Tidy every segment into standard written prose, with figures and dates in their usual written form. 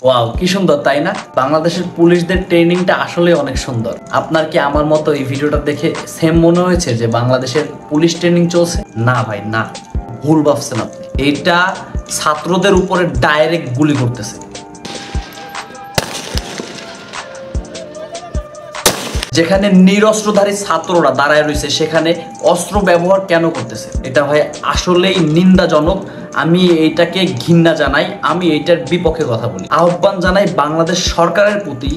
Wow, কি সুন্দর তাই না? বাংলাদেশের পুলিশদের ট্রেনিংটা আসলে অনেক সুন্দর। আপনার কি আমার মতো এই ভিডিওটা দেখে সেম মনে হয়েছে যে বাংলাদেশের পুলিশ ট্রেনিং চলছে? না ভাই না, ভুল ভাবছেন আপনি। এটা ছাত্রদের উপরে ডাইরেক্ট গুলি করতেছে। যেখানে নিরস্ত্রধারী ছাত্ররা দাঁড়ায় রয়েছে সেখানে অস্ত্র ব্যবহার কেন করতেছে? এটা ভাই আসলেই নিন্দাজনক। আমি এইটাকে ঘৃণা জানাই, আমি এইটার বিপক্ষে কথা বলি। আহ্বান জানাই বাংলাদেশ সরকারের প্রতি,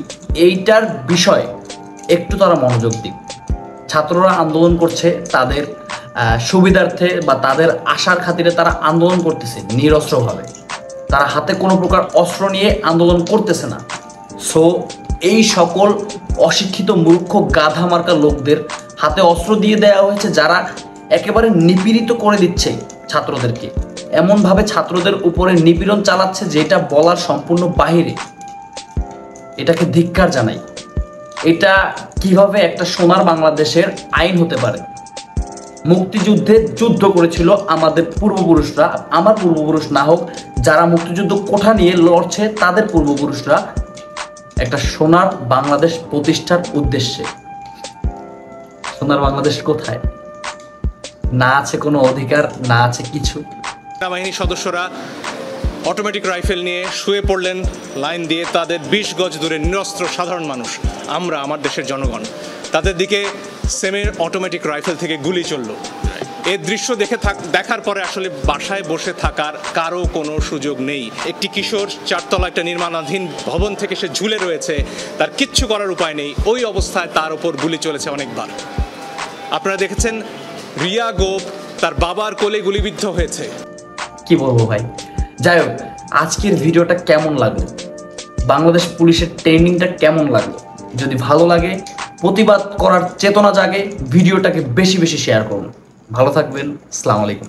এইটার বিষয়ে একটু তারা মনোযোগ দিক। ছাত্ররা আন্দোলন করছে তাদের সুবিধার্থে বা তাদের আশার খাতিরে তারা আন্দোলন করতেছে নিরস্ত্রভাবে। তারা হাতে কোনো প্রকার অস্ত্র নিয়ে আন্দোলন করতেছে না। সো এই সকল অশিক্ষিত মূর্খ গাধা মার্কা লোকদের হাতে অস্ত্র দিয়ে দেওয়া হয়েছে, যারা একেবারে নিপীড়িত করে দিচ্ছে ছাত্রদেরকে। এমনভাবে ছাত্রদের উপরে নিপীড়ন চালাচ্ছে যেটা বলার সম্পূর্ণ বাহিরে। এটাকে ধিক্কার জানাই। এটা কিভাবে একটা সোনার বাংলাদেশের আইন হতে পারে? মুক্তিযুদ্ধে যুদ্ধ করেছিল আমাদের পূর্বপুরুষরা, আমার পূর্বপুরুষ না হোক, যারা মুক্তিযুদ্ধ কোঠা নিয়ে লড়ছে তাদের পূর্বপুরুষরা একটা সোনার বাংলাদেশ প্রতিষ্ঠার উদ্দেশ্যে। সোনার বাংলাদেশ কোথায়? না আছে কোনো অধিকার, না আছে কিছু। সেনাবাহিনীর সদস্যরা অটোমেটিক রাইফেল নিয়ে শুয়ে পড়লেন লাইন দিয়ে। তাদের 20 গজ দূরে নিরস্ত্র সাধারণ মানুষ, আমরা, আমার দেশের জনগণ, তাদের দিকে সেমের অটোমেটিক রাইফেল থেকে গুলি চলল। এই দৃশ্য দেখার পরে আসলে বাসায় বসে থাকার কারো কোনো সুযোগ নেই। একটি কিশোর 4 তলা একটা নির্মাণাধীন ভবন থেকে সে ঝুলে রয়েছে, তার কিচ্ছু করার উপায় নেই। ওই অবস্থায় তার ওপর গুলি চলেছে অনেকবার। আপনারা দেখেছেন রিয়া গোপ তার বাবার কোলে গুলিবিদ্ধ হয়েছে। কি বলবো ভাই। যাই হোক, আজকের ভিডিওটা কেমন লাগলো, বাংলাদেশ পুলিশের ট্রেনিংটা কেমন লাগলো? যদি ভালো লাগে, প্রতিবাদ করার চেতনা জাগে, ভিডিওটাকে বেশি বেশি শেয়ার করুন। ভালো থাকবেন। আসসালামু আলাইকুম।